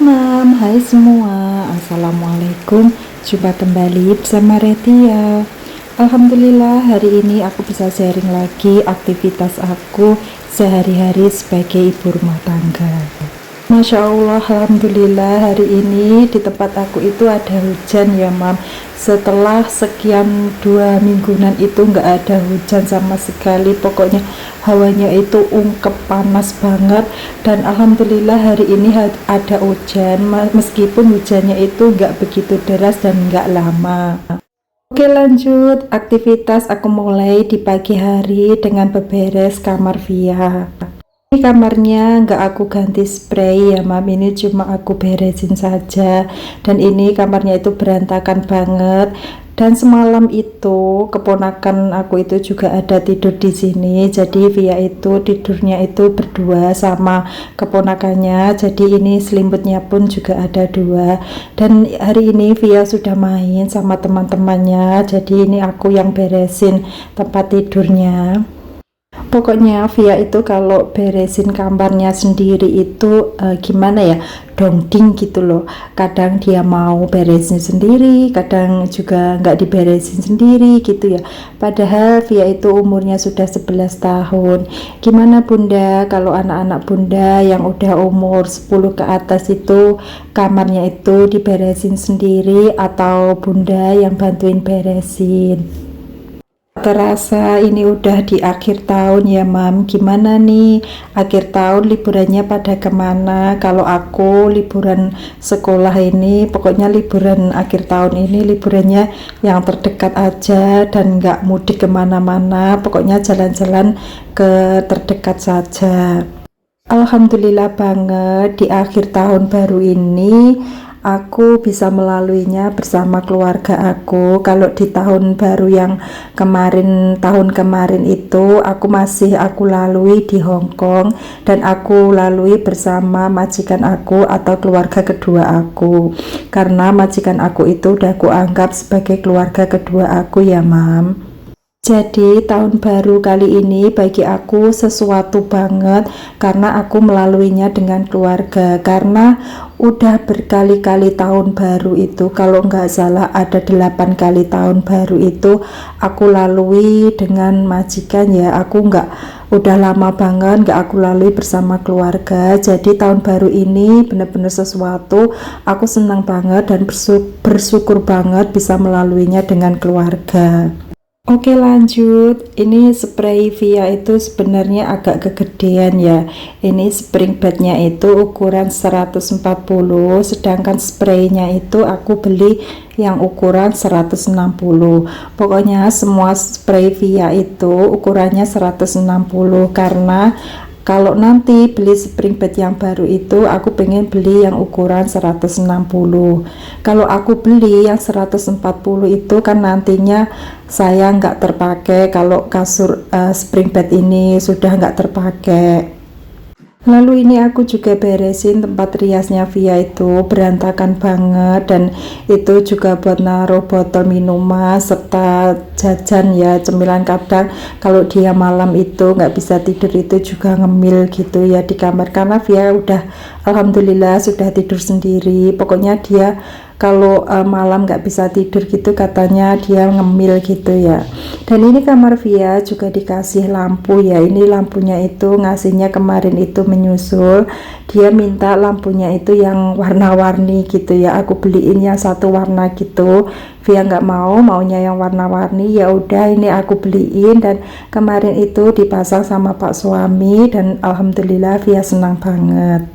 Mam, hai semua, Assalamualaikum. Jumpa kembali bersama Retia. Alhamdulillah hari ini aku bisa sharing lagi aktivitas aku sehari-hari sebagai ibu rumah tangga. Masya Allah, Alhamdulillah hari ini di tempat aku itu ada hujan ya Mam. Setelah sekian 2 mingguan itu nggak ada hujan sama sekali. Pokoknya hawanya itu ungkep panas banget. Dan Alhamdulillah hari ini ada hujan, meskipun hujannya itu nggak begitu deras dan nggak lama. Oke lanjut, aktivitas aku mulai di pagi hari dengan beberes kamar Via. Ini kamarnya nggak aku ganti spray ya Mam, ini cuma aku beresin saja. Dan ini kamarnya itu berantakan banget. Dan semalam itu keponakan aku itu juga ada tidur di sini. Jadi Via itu tidurnya itu berdua sama keponakannya. Jadi ini selimutnya pun juga ada 2. Dan hari ini Via sudah main sama teman-temannya. Jadi ini aku yang beresin tempat tidurnya. Pokoknya Via itu kalau beresin kamarnya sendiri itu gimana ya, dongding gitu loh. Kadang dia mau beresin sendiri, kadang juga nggak diberesin sendiri gitu ya. Padahal Via itu umurnya sudah 11 tahun. Gimana Bunda kalau anak-anak Bunda yang udah umur 10 ke atas itu kamarnya itu diberesin sendiri atau Bunda yang bantuin beresin? Terasa ini udah di akhir tahun ya Mam. Gimana nih akhir tahun liburannya pada kemana? Kalau aku liburan sekolah ini, pokoknya liburan akhir tahun ini liburannya yang terdekat aja dan nggak mudik kemana-mana. Pokoknya jalan-jalan ke terdekat saja. Alhamdulillah banget di akhir tahun baru ini aku bisa melaluinya bersama keluarga aku. Kalau di tahun baru yang tahun kemarin itu aku lalui di Hong Kong dan aku lalui bersama majikan aku atau keluarga kedua aku, karena majikan aku itu udah aku anggap sebagai keluarga kedua aku ya Mam. Jadi tahun baru kali ini bagi aku sesuatu banget karena aku melaluinya dengan keluarga. Karena udah berkali-kali tahun baru itu, kalau nggak salah ada 8 kali tahun baru itu aku lalui dengan majikan ya. Udah lama banget nggak aku lalui bersama keluarga. Jadi tahun baru ini bener-bener sesuatu, aku senang banget dan bersyukur banget bisa melaluinya dengan keluarga. Oke lanjut, ini spray Via itu sebenarnya agak kegedean ya. Ini spring bednya itu ukuran 140, sedangkan spraynya itu aku beli yang ukuran 160. Pokoknya semua spray Via itu ukurannya 160 karena kalau nanti beli spring bed yang baru itu aku pengen beli yang ukuran 160. Kalau aku beli yang 140 itu kan nantinya saya nggak terpakai kalau kasur spring bed ini sudah nggak terpakai. Lalu ini aku juga beresin tempat riasnya Via itu berantakan banget, dan itu juga buat naruh botol minuman serta jajan ya, cemilan. Kadang kalau dia malam itu nggak bisa tidur itu juga ngemil gitu ya di kamar, karena Via udah alhamdulillah sudah tidur sendiri. Pokoknya dia kalau malam nggak bisa tidur gitu katanya dia ngemil gitu ya. Dan ini kamar Via juga dikasih lampu ya. Ini lampunya itu ngasihnya kemarin itu menyusul, dia minta lampunya itu yang warna-warni gitu ya. Aku beliin yang satu warna gitu, Via nggak maunya yang warna-warni. Ya udah ini aku beliin dan kemarin itu dipasang sama Pak suami dan alhamdulillah Via senang banget.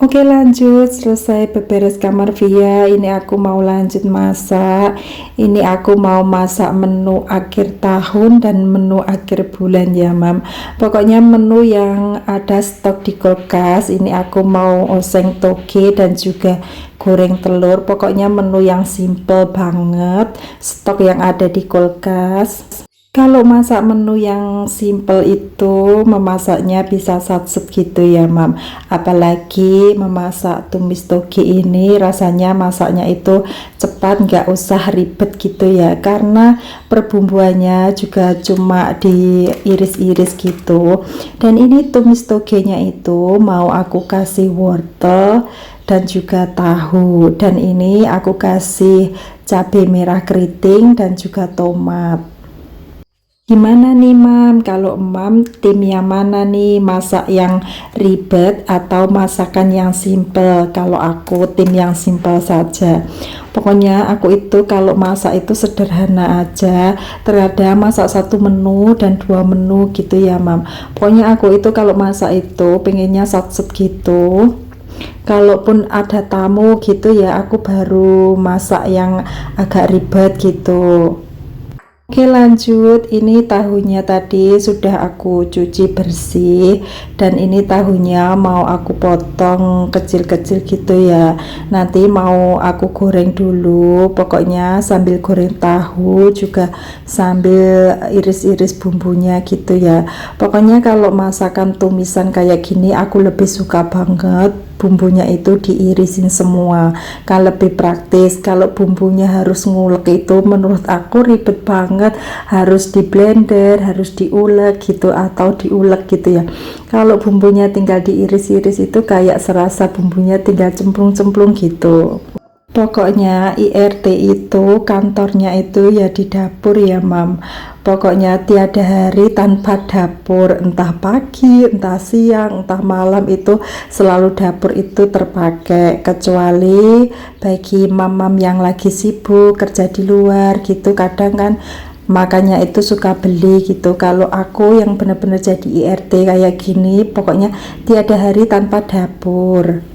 Oke lanjut, selesai beberes kamar Via, ini aku mau lanjut masak. Ini aku mau masak menu akhir tahun dan menu akhir bulan ya Mam. Pokoknya menu yang ada stok di kulkas. Ini aku mau oseng toge dan juga goreng telur. Pokoknya menu yang simple banget, stok yang ada di kulkas. Kalau masak menu yang simple itu memasaknya bisa satset gitu ya mam, apalagi memasak tumis toge ini rasanya masaknya itu cepat, nggak usah ribet gitu ya, karena perbumbuannya juga cuma diiris-iris gitu. Dan ini tumis togenya itu mau aku kasih wortel dan juga tahu, dan ini aku kasih cabai merah keriting dan juga tomat. Gimana nih mam, kalau mam tim yang mana nih, masak yang ribet atau masakan yang simple? Kalau aku tim yang simple saja. Pokoknya aku itu kalau masak itu sederhana aja, terkadang masak satu menu dan dua menu gitu ya mam. Pokoknya aku itu kalau masak itu pengennya satset gitu. Kalaupun ada tamu gitu ya aku baru masak yang agak ribet gitu. Oke lanjut, ini tahunya tadi sudah aku cuci bersih, dan ini tahunya mau aku potong kecil-kecil gitu ya. Nanti mau aku goreng dulu, pokoknya sambil goreng tahu juga sambil iris-iris bumbunya gitu ya. Pokoknya kalau masakan tumisan kayak gini aku lebih suka banget bumbunya itu diirisin semua, kan lebih praktis. Kalau bumbunya harus ngulek itu menurut aku ribet banget, harus di blender, harus diulek gitu atau diulek gitu ya. Kalau bumbunya tinggal diiris-iris itu kayak serasa bumbunya tinggal cemplung-cemplung gitu. Pokoknya IRT itu kantornya itu ya di dapur ya mam. Pokoknya tiada hari tanpa dapur, entah pagi, entah siang, entah malam itu selalu dapur itu terpakai. Kecuali bagi mam-mam yang lagi sibuk kerja di luar gitu, kadang kan makanya itu suka beli gitu. Kalau aku yang benar-benar jadi IRT kayak gini, pokoknya tiada hari tanpa dapur.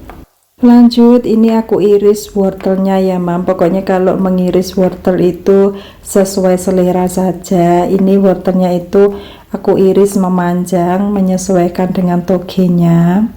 Lanjut, ini aku iris wortelnya ya mam. Pokoknya kalau mengiris wortel itu sesuai selera saja. Ini wortelnya itu aku iris memanjang menyesuaikan dengan togenya.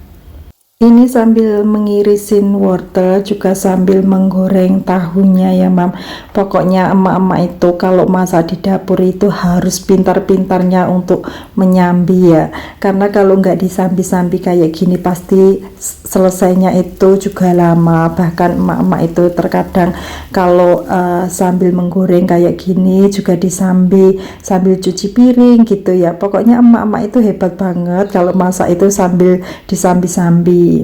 Ini sambil mengirisin wortel juga sambil menggoreng tahunya ya mam. Pokoknya emak-emak itu kalau masak di dapur itu harus pintar-pintarnya untuk menyambi ya, karena kalau nggak disambi-sambi kayak gini pasti selesainya itu juga lama. Bahkan emak-emak itu terkadang kalau sambil menggoreng kayak gini juga disambi sambil cuci piring gitu ya. Pokoknya emak-emak itu hebat banget kalau masak itu sambil disambi-sambi.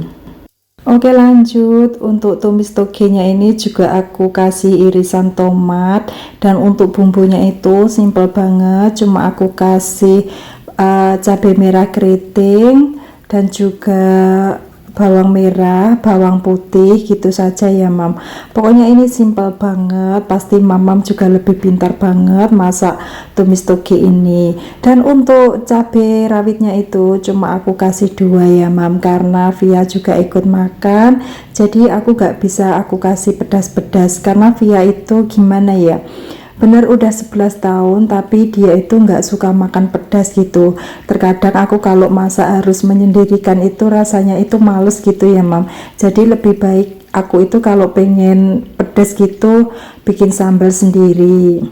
Oke lanjut, untuk tumis togenya ini juga aku kasih irisan tomat, dan untuk bumbunya itu simple banget, cuma aku kasih cabai merah keriting dan juga bawang merah, bawang putih gitu saja ya mam. Pokoknya ini simple banget, pasti mamam juga lebih pintar banget masak tumis toge ini. Dan untuk cabai rawitnya itu cuma aku kasih dua ya mam, karena Via juga ikut makan, jadi aku gak bisa aku kasih pedas-pedas karena Via itu gimana ya, bener udah 11 tahun tapi dia itu nggak suka makan pedas gitu. Terkadang aku kalau masak harus menyendirikan itu rasanya itu males gitu ya mam. Jadi lebih baik aku itu kalau pengen pedas gitu bikin sambal sendiri.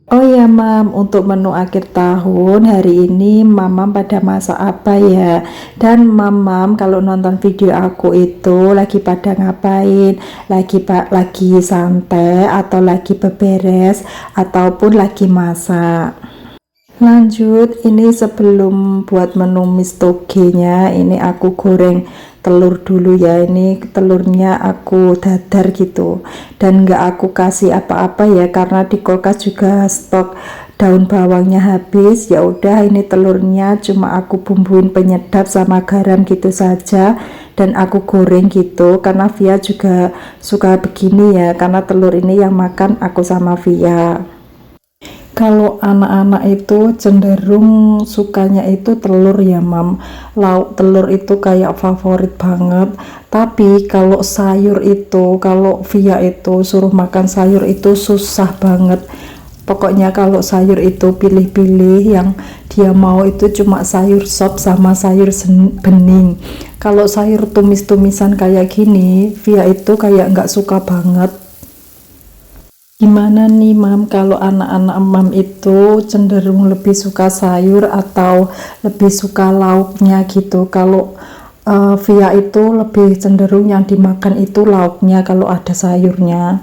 Oh ya mam, untuk menu akhir tahun hari ini mamam pada masak apa ya? Dan mamam kalau nonton video aku itu lagi pada ngapain? Lagi santai atau lagi beberes ataupun lagi masak? Lanjut, ini sebelum buat menu mis togenya ini aku goreng telur dulu ya. Ini telurnya aku dadar gitu dan nggak aku kasih apa-apa ya, karena di kulkas juga stok daun bawangnya habis. Ya udah, ini telurnya cuma aku bumbuin penyedap sama garam gitu saja dan aku goreng gitu, karena Via juga suka begini ya, karena telur ini yang makan aku sama Via. Kalau anak-anak itu cenderung sukanya itu telur ya mam, lauk telur itu kayak favorit banget. Tapi kalau sayur itu, kalau Via itu suruh makan sayur itu susah banget. Pokoknya kalau sayur itu pilih-pilih, yang dia mau itu cuma sayur sop sama sayur bening. Kalau sayur tumis-tumisan kayak gini Via itu kayak nggak suka banget. Gimana nih Mam, kalau anak-anak Mam itu cenderung lebih suka sayur atau lebih suka lauknya gitu? Kalau Via itu lebih cenderung yang dimakan itu lauknya kalau ada sayurnya.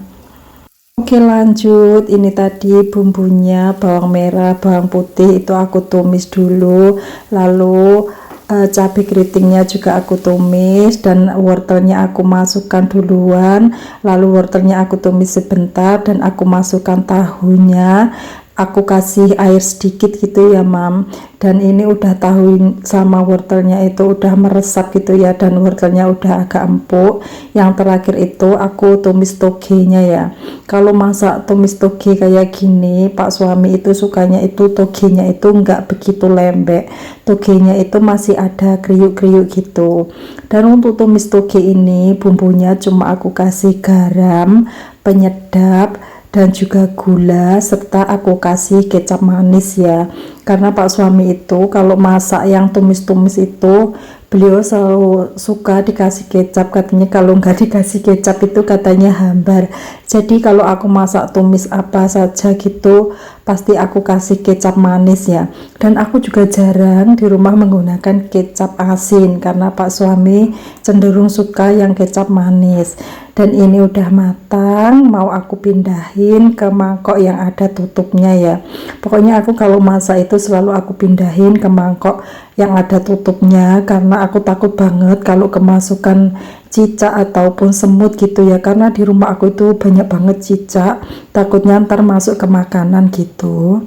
Oke lanjut, ini tadi bumbunya bawang merah, bawang putih itu aku tumis dulu, lalu cabai keritingnya juga aku tumis dan wortelnya aku masukkan duluan, lalu wortelnya aku tumis sebentar dan aku masukkan tahunya, aku kasih air sedikit gitu ya Mam. Dan ini udah tahu sama wortelnya itu udah meresap gitu ya, dan wortelnya udah agak empuk. Yang terakhir itu aku tumis togenya ya. Kalau masak tumis toge kayak gini, Pak suami itu sukanya itu togenya itu enggak begitu lembek, togenya itu masih ada kriuk-kriuk gitu. Dan untuk tumis toge ini bumbunya cuma aku kasih garam, penyedap, dan juga gula, serta aku kasih kecap manis ya. Karena Pak suami itu kalau masak yang tumis-tumis itu beliau selalu suka dikasih kecap, katanya kalau nggak dikasih kecap itu katanya hambar. Jadi kalau aku masak tumis apa saja gitu pasti aku kasih kecap manis ya. Dan aku juga jarang di rumah menggunakan kecap asin karena Pak suami cenderung suka yang kecap manis. Dan ini udah matang, mau aku pindahin ke mangkok yang ada tutupnya ya. Pokoknya aku kalau masak itu selalu aku pindahin ke mangkok yang ada tutupnya, karena aku takut banget kalau kemasukan cicak ataupun semut gitu ya, karena di rumah aku itu banyak banget cicak, takutnya ntar masuk ke makanan gitu.